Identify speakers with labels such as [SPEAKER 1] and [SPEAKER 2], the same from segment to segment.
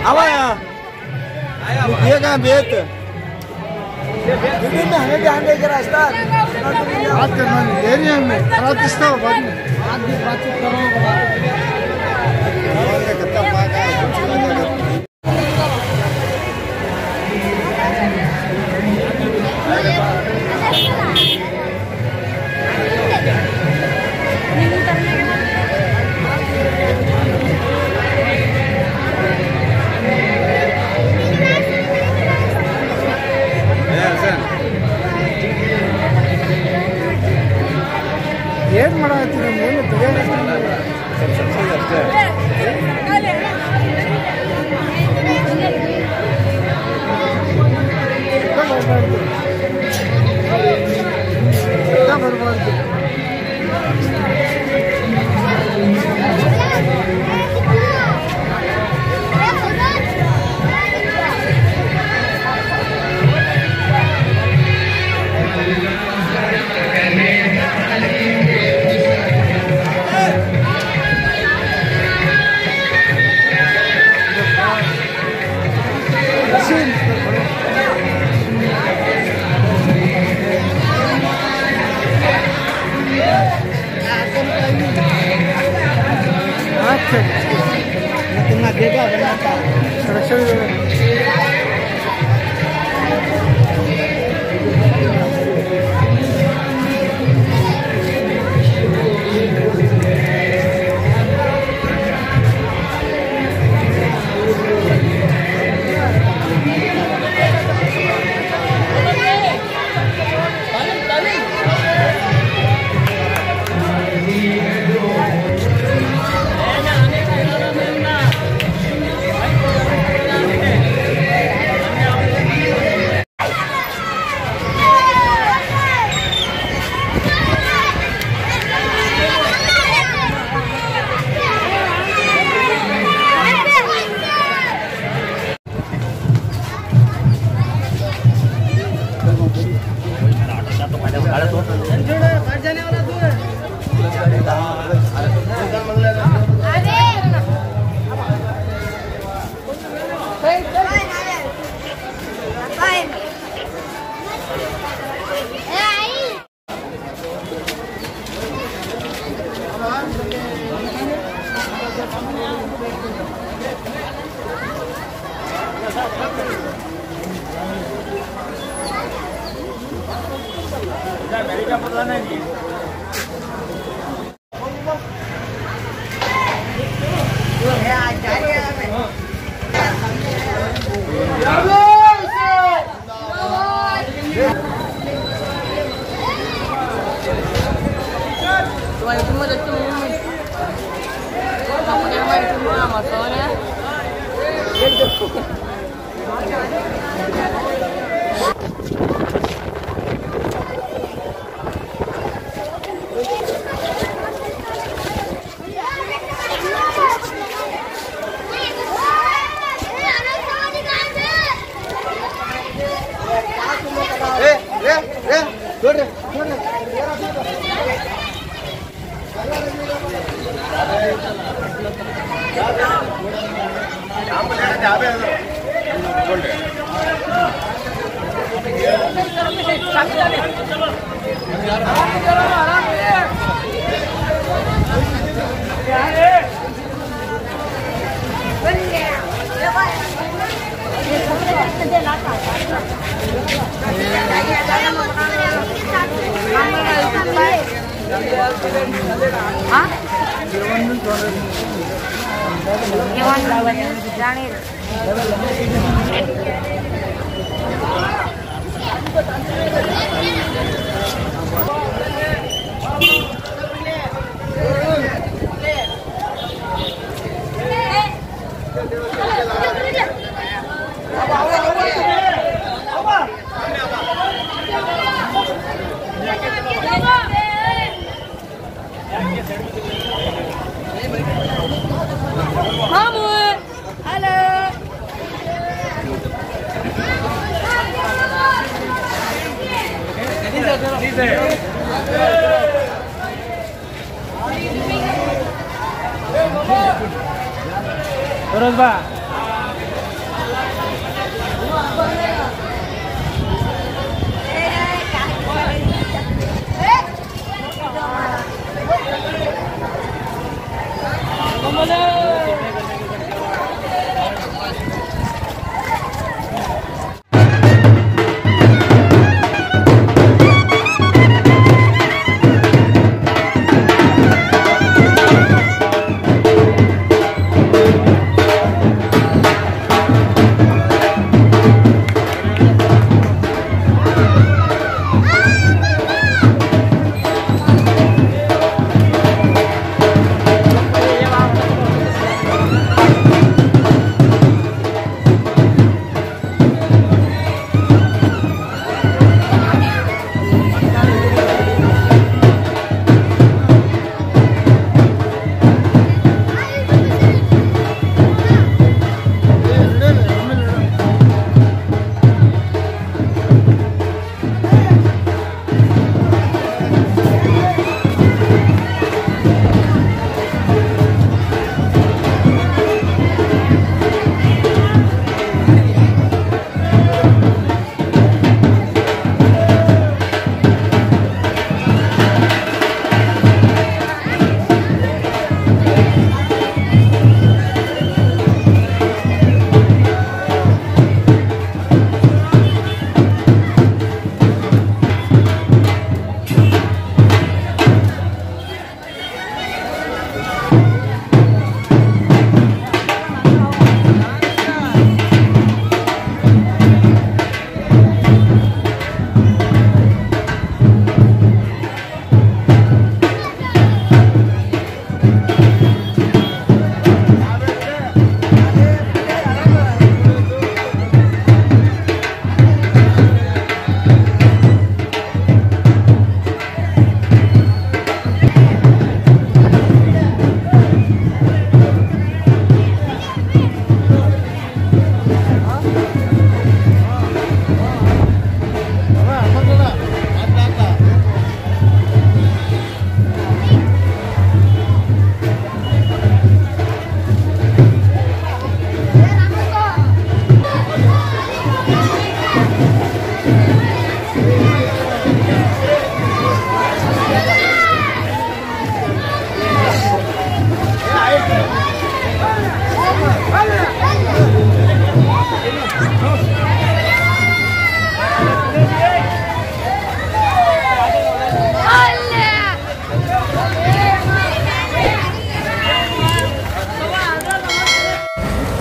[SPEAKER 1] apa ya? Dia kan bete. Ini mah hanya kerasta. बात करना नहीं एरिया में खराब किसका बाद में आगे बातचीत करो कितना पागा ಏನ್ ಮಾಡಾಕತ್ತೀರ ಏನು ಬರಬಾರ್ದು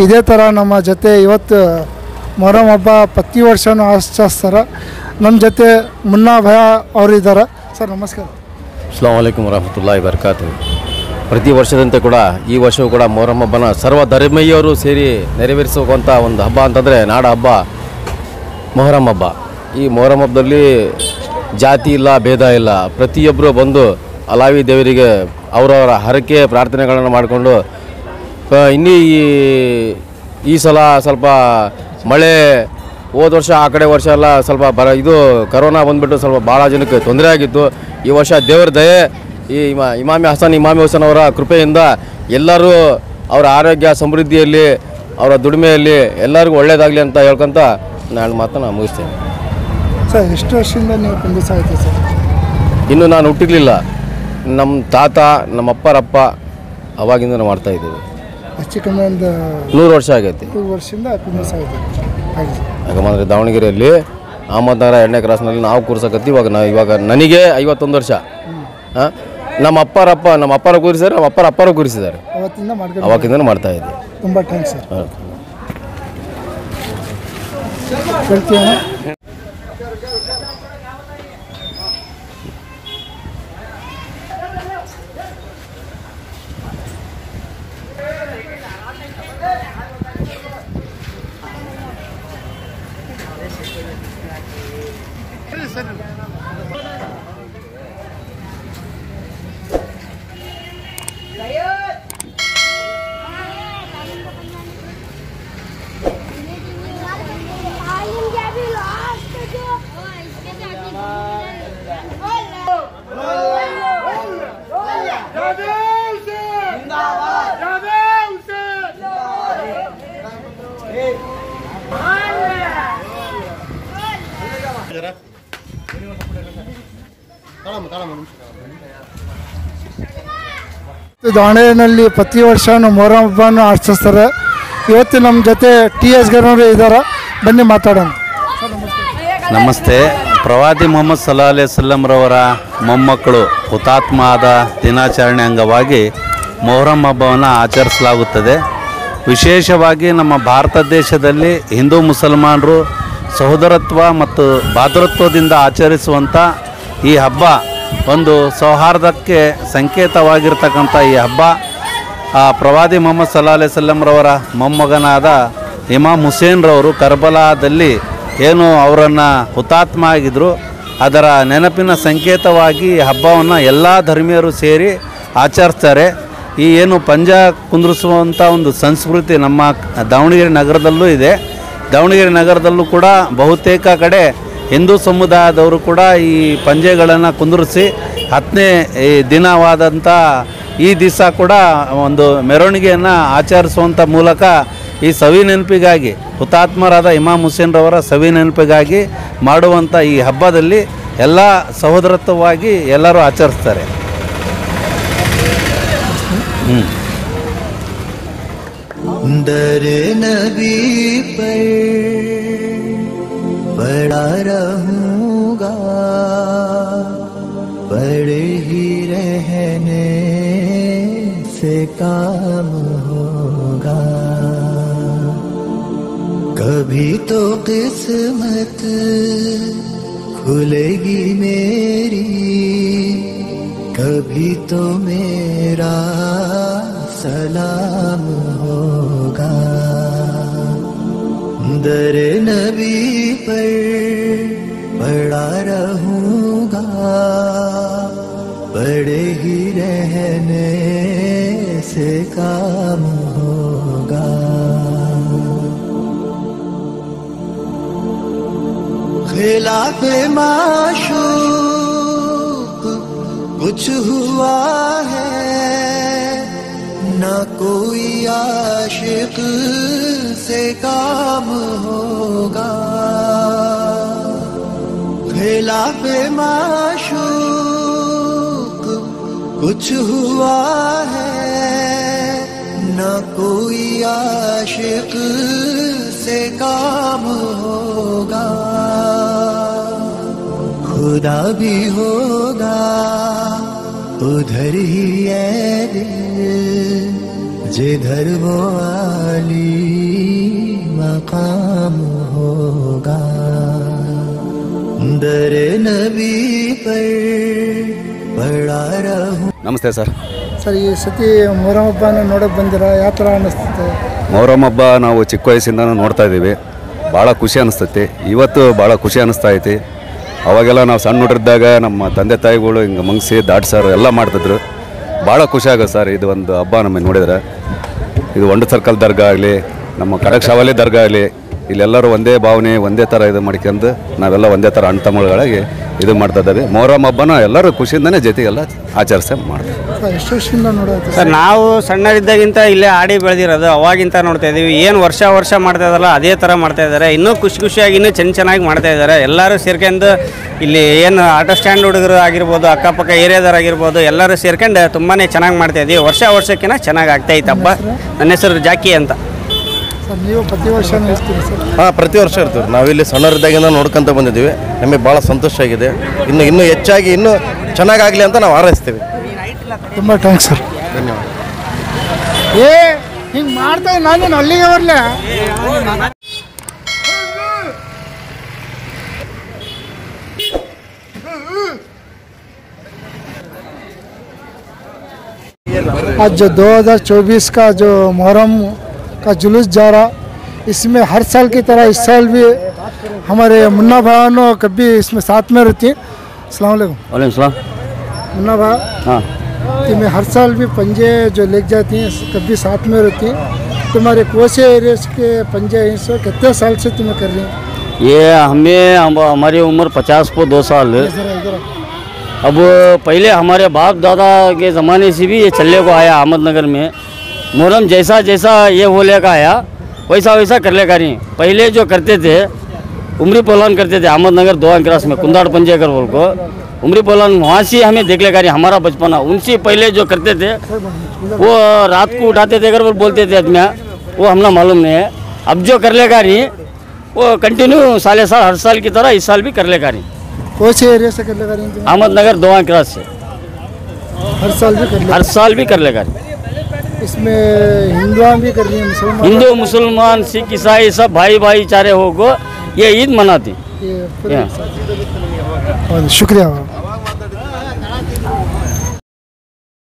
[SPEAKER 1] ಇದೇ ಥರ ನಮ್ಮ ಜೊತೆ ಇವತ್ತು ಮೊಹರಂ ಹಬ್ಬ ಪ್ರತಿ ವರ್ಷವೂ ಆಚರಿಸ್ತಾರೆ. ನಮ್ಮ ಜೊತೆ ಮುನ್ನಾ ಭಯ ಅವರಿದ್ದಾರೆ. ಸರ್ ನಮಸ್ಕಾರ.
[SPEAKER 2] ಅಸ್ಸಲಾಮು ಅಲೈಕುಮ್ ವರಹಮತುಲ್ಲಾಹಿ ವಬರಕಾತು. ಪ್ರತಿ ವರ್ಷದಂತೆ ಕೂಡ ಈ ವರ್ಷವೂ ಕೂಡ ಮೊಹರಂ ಹಬ್ಬನ ಸರ್ವ ಧರ್ಮೀಯರು ಸೇರಿ ನೆರವೇರಿಸುವಂಥ ಒಂದು ಹಬ್ಬ ಅಂತಂದರೆ ನಾಡ ಹಬ್ಬ ಮೊಹರಂ ಹಬ್ಬ. ಈ ಮೊಹರಂ ಹಬ್ಬದಲ್ಲಿ ಜಾತಿ ಇಲ್ಲ, ಭೇದ ಇಲ್ಲ. ಪ್ರತಿಯೊಬ್ಬರು ಬಂದು ಅಲಾವಿ ದೇವರಿಗೆ ಅವರವರ ಹರಕೆ ಪ್ರಾರ್ಥನೆಗಳನ್ನು ಮಾಡಿಕೊಂಡು ಇನ್ನೂ ಈ ಸಲ ಸ್ವಲ್ಪ ಮಳೆ ಹೋದ ವರ್ಷ ಆ ಕಡೆ ವರ್ಷ ಎಲ್ಲ ಸ್ವಲ್ಪ ಇದು ಕರೋನಾ ಬಂದುಬಿಟ್ಟು ಸ್ವಲ್ಪ ಭಾಳ ಜನಕ್ಕೆ ತೊಂದರೆ ಆಗಿತ್ತು. ಈ ವರ್ಷ ದೇವರ ದಯೆ, ಈ ಇಮಾಮಿ ಹುಸೇನ್ ಅವರ ಕೃಪೆಯಿಂದ ಎಲ್ಲರೂ ಅವರ ಆರೋಗ್ಯ ಸಮೃದ್ಧಿಯಲ್ಲಿ ಅವರ ದುಡಿಮೆಯಲ್ಲಿ ಎಲ್ಲರಿಗೂ ಒಳ್ಳೆಯದಾಗಲಿ ಅಂತ ಹೇಳ್ಕೊತ ನಾನು ಮಾತನ್ನು ಮುಗಿಸ್ತೇನೆ.
[SPEAKER 1] ಸರ್ ಎಷ್ಟು ವರ್ಷದಿಂದ ನೀವು ಕುಂದಿಸ ಆಯಿತು ಸರ್?
[SPEAKER 2] ಇನ್ನೂ ನಾನು ಹುಟ್ಟಿರಲಿಲ್ಲ. ನಮ್ಮ ತಾತ ನಮ್ಮ ಅಪ್ಪರಪ್ಪ ಅವಾಗಿಂದ ನಾವು ಮಾಡ್ತಾಯಿದ್ದೀವಿ.
[SPEAKER 1] ಹೆಚ್ಚು ಕಮ್ಮಿ ಒಂದು
[SPEAKER 2] 100 ವರ್ಷ ಆಗೈತಿ.
[SPEAKER 1] 2 ವರ್ಷದಿಂದ ಕುಂದಿಸ ಆಯಿತು.
[SPEAKER 2] ಯಾಕಂದರೆ ದಾವಣಗೆರೆಯಲ್ಲಿ ಅಹಮದ್ನಗರ 2ನೇ ಕ್ರಾಸ್ನಲ್ಲಿ ನಾವು ಕೂರ್ಸಕತ್ತಿ. ಇವಾಗ ನನಗೆ 51 ವರ್ಷ. ನಮ್ಮ ಅಪ್ಪರ ಕೂರಿಸಿದ್ದಾರೆ, ನಮ್ಮ ಅಪ್ಪರು ಕೂರಿಸಿದ್ದಾರೆ. ಅವತ್ತಿಂದ ಮಾಡ್ತಾ ಇದ್ದೀವಿ.
[SPEAKER 1] ತುಂಬ ಥ್ಯಾಂಕ್ಸ್ ಸರ್. ಹೇಳ್ತೀವಿ. ದಾವಣಗೆರೆಯಲ್ಲಿ ಪ್ರತಿ ವರ್ಷ ಮೊಹರಂ ಹಬ್ಬವನ್ನು ಆಚರಿಸ್ತಾರೆ. ಇವತ್ತು ನಮ್ಮ ಜೊತೆ TS ಗೌರವರು ಇದ್ದಾರೆ, ಬನ್ನಿ ಮಾತಾಡೋಣ.
[SPEAKER 3] ನಮಸ್ತೆ. ಪ್ರವಾದಿ ಮೊಹಮ್ಮದ್ ಸಲ್ಲಲ್ಲಾಹು ಅಲೈಹಿ ವಸಲ್ಲಂ ರವರ ಮೊಮ್ಮಕ್ಕಳು ಹುತಾತ್ಮ ಆದ ದಿನಾಚರಣೆ ಅಂಗವಾಗಿ ಮೊಹರಂ ಹಬ್ಬವನ್ನು ಆಚರಿಸಲಾಗುತ್ತದೆ. ವಿಶೇಷವಾಗಿ ನಮ್ಮ ಭಾರತ ದೇಶದಲ್ಲಿ ಹಿಂದೂ ಮುಸಲ್ಮಾನರು ಸಹೋದರತ್ವ ಮತ್ತು ಭಾತೃತ್ವದಿಂದ ಆಚರಿಸುವಂಥ ಈ ಹಬ್ಬ ಒಂದು ಸೌಹಾರ್ದಕ್ಕೆ ಸಂಕೇತವಾಗಿರ್ತಕ್ಕಂಥ ಈ ಹಬ್ಬ ಪ್ರವಾದಿ ಮೊಹಮ್ಮದ್ ಸಲ್ಲಲ್ಲಾಹು ಅಲೈಹಿ ವಸಲ್ಲಂ ರವರ ಮೊಮ್ಮಗನಾದ ಇಮಾಮ್ ಹುಸೇನ್ ರವರು ಕರ್ಬಲಾದಲ್ಲಿ ಏನು ಅವರನ್ನು ಹುತಾತ್ಮ ಆಗಿದ್ದರು, ಅದರ ನೆನಪಿನ ಸಂಕೇತವಾಗಿ ಈ ಹಬ್ಬವನ್ನು ಎಲ್ಲ ಧರ್ಮೀಯರು ಸೇರಿ ಆಚರಿಸ್ತಾರೆ. ಈ ಏನು ಪಂಜ ಕುಂದ್ರಿಸುವಂಥ ಒಂದು ಸಂಸ್ಕೃತಿ ನಮ್ಮ ದಾವಣಗೆರೆ ನಗರದಲ್ಲೂ ಇದೆ. ದಾವಣಗೆರೆ ನಗರದಲ್ಲೂ ಕೂಡ ಬಹುತೇಕ ಕಡೆ ಹಿಂದೂ ಸಮುದಾಯದವರು ಕೂಡ ಈ ಪಂಜೆಗಳನ್ನು ಕುಂದಿರಿಸಿ 10ನೇ ದಿನವಾದಂಥ ಈ ದಿವಸ ಕೂಡ ಒಂದು ಮೆರವಣಿಗೆಯನ್ನು ಆಚರಿಸುವಂಥ ಮೂಲಕ ಈ ಸವಿ ನೆನಪಿಗಾಗಿ ಹುತಾತ್ಮರಾದ ಇಮಾಮ್ ಹುಸೇನ್ ರವರ ಸವಿ ನೆನಪಿಗಾಗಿ ಮಾಡುವಂಥ ಈ ಹಬ್ಬದಲ್ಲಿ ಎಲ್ಲ ಸಹೋದರತ್ವವಾಗಿ ಎಲ್ಲರೂ ಆಚರಿಸ್ತಾರೆ.
[SPEAKER 4] दर नबी पर पड़ा रहूँगा, पड़े ही रहने से काम होगा. कभी तो किस्मत खुलेगी मेरी, कभी तो मेरा सलाम होगा. दर नबी पर पड़ा रहूँगा, पड़े ही रहने से काम होगा. खिलाफ माशूक कुछ हुआ है, ना कोई आशिक से काम होगा. खिलाफ माशूक कुछ हुआ है, ना कोई आशिक से काम होगा. खुदा भी होगा उधर ही है दिल, जिधर वो आली मकाम होगा. दर नबी पर पड़ा रहूं.
[SPEAKER 3] ನಮಸ್ತೆ ಸರ್.
[SPEAKER 1] ಸರ್, ಈ ಸತಿ ಮೊಹರಂ ಹಬ್ಬನ ನೋಡೋಕೆ ಬಂದಿರ, ಯಾವ ಥರ ಅನ್ನಿಸ್ತದೆ?
[SPEAKER 3] ಮೊಹರಂ ಹಬ್ಬ ನಾವು ಚಿಕ್ಕ ವಯಸ್ಸಿಂದನೂ ನೋಡ್ತಾ ಇದ್ದೀವಿ. ಭಾಳ ಖುಷಿ ಅನ್ನಿಸ್ತೈತಿ. ಇವತ್ತು ಭಾಳ ಖುಷಿ ಅನ್ನಿಸ್ತಾ ಐತಿ. ಅವಾಗೆಲ್ಲ ನಾವು ಸಣ್ಣ ಹುಡುಗರಿದ್ದಾಗ ನಮ್ಮ ತಂದೆ ತಾಯಿಗಳು ಹಿಂಗೆ ಮಂಗಿಸಿ ದಾಟ್ಸಾರು ಎಲ್ಲ ಮಾಡ್ತಿದ್ರು. ಭಾಳ ಖುಷಿ ಆಗೋದು ಸರ್. ಇದು ಒಂದು ಹಬ್ಬ ನಮಗೆ ನೋಡಿದ್ರೆ. ಇದು ಒಂಡು ಸರ್ಕಲ್ ದರ್ಗಾ ಆಗಲಿ, ನಮ್ಮ ಕಡಕ್ ಶಾವಲಿ ದರ್ಗಾ ಆಗಲಿ, ಇಲ್ಲೆಲ್ಲರೂ ಒಂದೇ ಭಾವನೆ ಒಂದೇ ಥರ ಇದು ಮಾಡ್ಕೊಂಡು ನಾವೆಲ್ಲ ಒಂದೇ ಥರ ಅಣ್ಣ ತಮ್ಮಗಳಾಗಿ ಇದು ಮಾಡ್ತಾ ಇದ್ದೀವಿ. ಮೊಹರಂ ಹಬ್ಬನ ಎಲ್ಲರೂ ಖುಷಿಯಿಂದನೇ ಜೊತೆಗೆಲ್ಲ ಆಚರಿಸಿ ಮಾಡ್ತೀವಿ.
[SPEAKER 1] ಎಷ್ಟು ವರ್ಷದಿಂದ ನೋಡೋದು
[SPEAKER 5] ಸರ್? ನಾವು ಸಣ್ಣರಿದ್ದಾಗಿಂತ ಇಲ್ಲೇ ಆಡಿ ಬೆಳೆದಿರೋದು, ಅವಾಗಿಂತ ನೋಡ್ತಾ ಇದ್ದೀವಿ. ಏನು ವರ್ಷ ಮಾಡ್ತಾ ಇದ್ದಲ್ಲ ಅದೇ ಥರ ಮಾಡ್ತಾ ಇದ್ದಾರೆ. ಇನ್ನೂ ಖುಷಿಯಾಗಿ ಇನ್ನೂ ಚೆನ್ನಾಗಿ ಮಾಡ್ತಾ ಇದ್ದಾರೆ. ಎಲ್ಲರೂ ಸೇರ್ಕೊಂಡು ಇಲ್ಲಿ ಏನು ಆಟೋ ಸ್ಟ್ಯಾಂಡ್ ಹುಡುಗರು ಆಗಿರ್ಬೋದು, ಅಕ್ಕಪಕ್ಕ ಏರಿಯಾದವರಾಗಿರ್ಬೋದು, ಎಲ್ಲರೂ ಸೇರ್ಕೊಂಡು ತುಂಬಾ ಚೆನ್ನಾಗಿ ಮಾಡ್ತಾ ಇದ್ದೀವಿ. ವರ್ಷಕ್ಕಿಂತ ಚೆನ್ನಾಗಿ ಆಗ್ತಾಯಿತ್ತು ಹಬ್ಬ. ನನ್ನ ಹೆಸರು ಜಾಕಿ ಅಂತ.
[SPEAKER 1] ಸರ್, ನೀವು ಪ್ರತಿ ವರ್ಷ ಇರ್ತೀರಿ ಸರ್?
[SPEAKER 2] ಹಾಂ, ಪ್ರತಿ ವರ್ಷ ಇರ್ತೀವಿ. ನಾವಿಲ್ಲಿ ಸಣ್ಣರಿದ್ದಾಗಿಂದ ನೋಡ್ಕೊತ ಬಂದಿದ್ದೀವಿ. ನಮಗೆ ಭಾಳ ಸಂತೋಷ ಆಗಿದೆ. ಇನ್ನೂ ಹೆಚ್ಚಾಗಿ ಇನ್ನೂ ಚೆನ್ನಾಗಾಗಲಿ ಅಂತ ನಾವು ಹಾರೈಸ್ತೀವಿ.
[SPEAKER 1] ತುಂಬ ಥ್ಯಾಂಕ್ಸ್ ಸರ್.
[SPEAKER 2] ಧನ್ಯವಾದ.
[SPEAKER 1] ಹಿಂಗೆ ಮಾಡ್ತಾ ನಾನು ಅಲ್ಲಿಗೆ ಬರಲ. आज जो 2024 का जो मुहर्रम का जुलूस जा रहा, इसमें हर साल की तरह इस साल भी हमारे मुन्ना भाइयों कभी इसमें साथ में रहती हैं. अस्सलाम वालेकुम.
[SPEAKER 2] वालेकुम सलाम.
[SPEAKER 1] मुन्ना भाई,
[SPEAKER 2] हाँ,
[SPEAKER 1] तुम्हें हर साल भी पंजे जो लेके जाती हैं कभी साथ में रहती हैं. तुम्हारे कोसे एरिया के पंजे इस कितने साल से तुम्हें कर रही हैं?
[SPEAKER 5] ये हमारी उम्र 50 को 2 साल. अब पहले हमारे बाप दादा के ज़माने से भी ये चलने को आया. अहमदनगर में मुहर्रम जैसा ये होले का आया वैसा कर ले का नहीं. पहले जो करते थे उमरी पहलवान करते थे अहमदनगर 2 क्रॉस में कुंदाड़ पंजे कर बोल को.
[SPEAKER 6] उमरी बोलन वहाँ से हमें देख लेगा नहीं, हमारा बचपना उनसे पहले जो करते थे वो रात को उठाते थे अगर वो बोलते थे आदमी, वो हमने मालूम नहीं है। अब जो कर लेगा नहीं वो कंटिन्यू साल हर साल की तरह इस साल भी कर लेगा नहीं।
[SPEAKER 1] कौन से एरिया से कर लेगा नहीं?
[SPEAKER 6] अहमदनगर दोवा क्रॉस से
[SPEAKER 1] हर साल भी कर लेगा?
[SPEAKER 6] हर साल भी कर लेगा नहीं।
[SPEAKER 1] इसमें हिंदू भी कर रही है, मुसलमान
[SPEAKER 6] हिंदू मुसलमान सिख ईसाई सब भाई भाईचारे हो गो ये ईद मनाती।
[SPEAKER 1] शुक्रिया।